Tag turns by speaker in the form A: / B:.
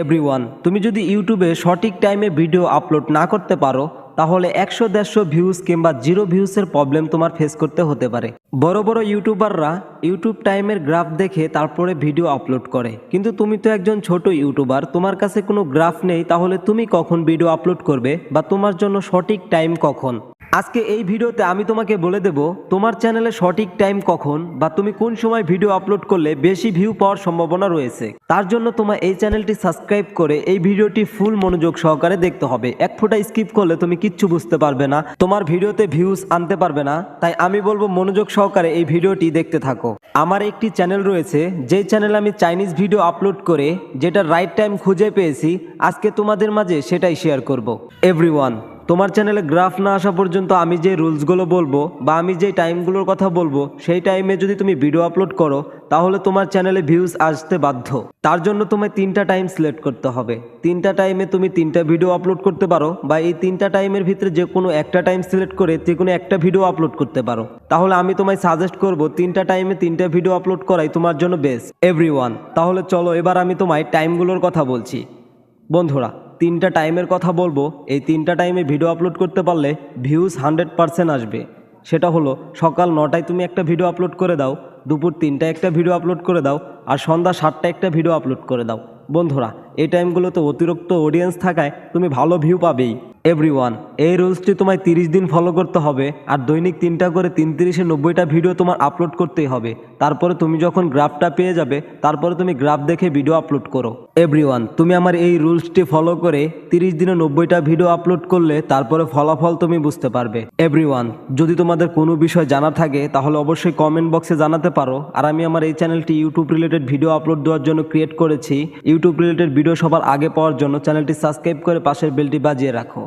A: Everyone, তুমি যদি ইউটিউবে সঠিক টাইমে ভিডিও আপলোড না করতে পারো তাহলে 100-150 ভিউজ কিংবা 0 ভিউজের প্রবলেম তোমার ফেস করতে হতে পারে। বড় বড় ইউটিউবাররা ইউটিউব টাইমের গ্রাফ দেখে তারপরে ভিডিও আপলোড করে, কিন্তু তুমি তো একজন ছোট ইউটিউবার, তোমার কাছে কোনো গ্রাফ নেই, তাহলে তুমি কখন ভিডিও আপলোড করবে বা তোমার জন্য সঠিক টাইম কখন? আজকে এই ভিডিওতে আমি তোমাকে বলে দেব তোমার চ্যানেলে সঠিক টাইম কখন বা তুমি কোন সময় ভিডিও আপলোড করলে বেশি ভিউ পাওয়ার সম্ভাবনা রয়েছে। তার জন্য তোমার এই চ্যানেলটি সাবস্ক্রাইব করে এই ভিডিওটি ফুল মনোযোগ সহকারে দেখতে হবে। এক ফোঁটা স্কিপ করলে তুমি কিচ্ছু বুঝতে পারবে না, তোমার ভিডিওতে ভিউজ আনতে পারবে না। তাই আমি বলবো মনোযোগ সহকারে এই ভিডিওটি দেখতে থাকো। আমার একটি চ্যানেল রয়েছে, যেই চ্যানেলে আমি চাইনিজ ভিডিও আপলোড করে যেটা রাইট টাইম খুঁজে পেয়েছি, আজকে তোমাদের মাঝে সেটাই শেয়ার করব। এভরিওয়ান, তোমার চ্যানেলে গ্রাফ না আসা পর্যন্ত আমি যে রুলসগুলো বলবো বা আমি যে টাইমগুলোর কথা বলবো সেই টাইমে যদি তুমি ভিডিও আপলোড করো তাহলে তোমার চ্যানেলে ভিউজ আসতে বাধ্য। তার জন্য তোমায় 3টা টাইম সিলেক্ট করতে হবে। 3টা টাইমে তুমি 3টা ভিডিও আপলোড করতে পারো বা এই 3টা টাইমের ভিতরে যে কোনো একটা টাইম সিলেক্ট করে যে কোনো একটা ভিডিও আপলোড করতে পারো। তাহলে আমি তোমায় সাজেস্ট করব 3টা টাইমে 3টা ভিডিও আপলোড করাই তোমার জন্য বেস্ট। এভরিওয়ান, তাহলে চলো এবার আমি তোমায় টাইমগুলোর কথা বলছি। বন্ধুরা, 3টা টাইমের কথা বলবো। এই 3টা টাইমে ভিডিও আপলোড করতে পারলে ভিউজ 100% আসবে। সেটা হলো সকাল 9টায় তুমি একটা ভিডিও আপলোড করে দাও, দুপুর 3টায় একটা ভিডিও আপলোড করে দাও, আর সন্ধ্যা 7টায় একটা ভিডিও আপলোড করে দাও। বন্ধুরা, এই টাইমগুলোতে অতিরিক্ত অডিয়েন্স থাকায় তুমি ভালো ভিউ পাবেই। এভরিওয়ান, এই রুলসটি তোমায় 30 দিন ফলো করতে হবে, আর দৈনিক 3টা করে 3×30=90টা ভিডিও তোমার আপলোড করতেই হবে। তারপরে তুমি যখন গ্রাফটা পেয়ে যাবে তারপরে তুমি গ্রাফ দেখে ভিডিও আপলোড করো। এভরিওয়ান, তুমি আমার এই রুলসটি ফলো করে 30 দিনে 90টা ভিডিও আপলোড করলে তারপরে ফলাফল তুমি বুঝতে পারবে। এভরিওয়ান, যদি তোমাদের কোনো বিষয় জানা থাকে তাহলে অবশ্যই কমেন্ট বক্সে জানাতে পারো। আর আমি আমার এই চ্যানেলটি ইউটিউব রিলেটেড ভিডিও আপলোড দেওয়ার জন্য ক্রিয়েট করেছি। ইউটিউব রিলেটেড ভিডিও সবার আগে পাওয়ার জন্য চ্যানেলটি সাবস্ক্রাইব করে পাশের বেলটি বাজিয়ে রাখো।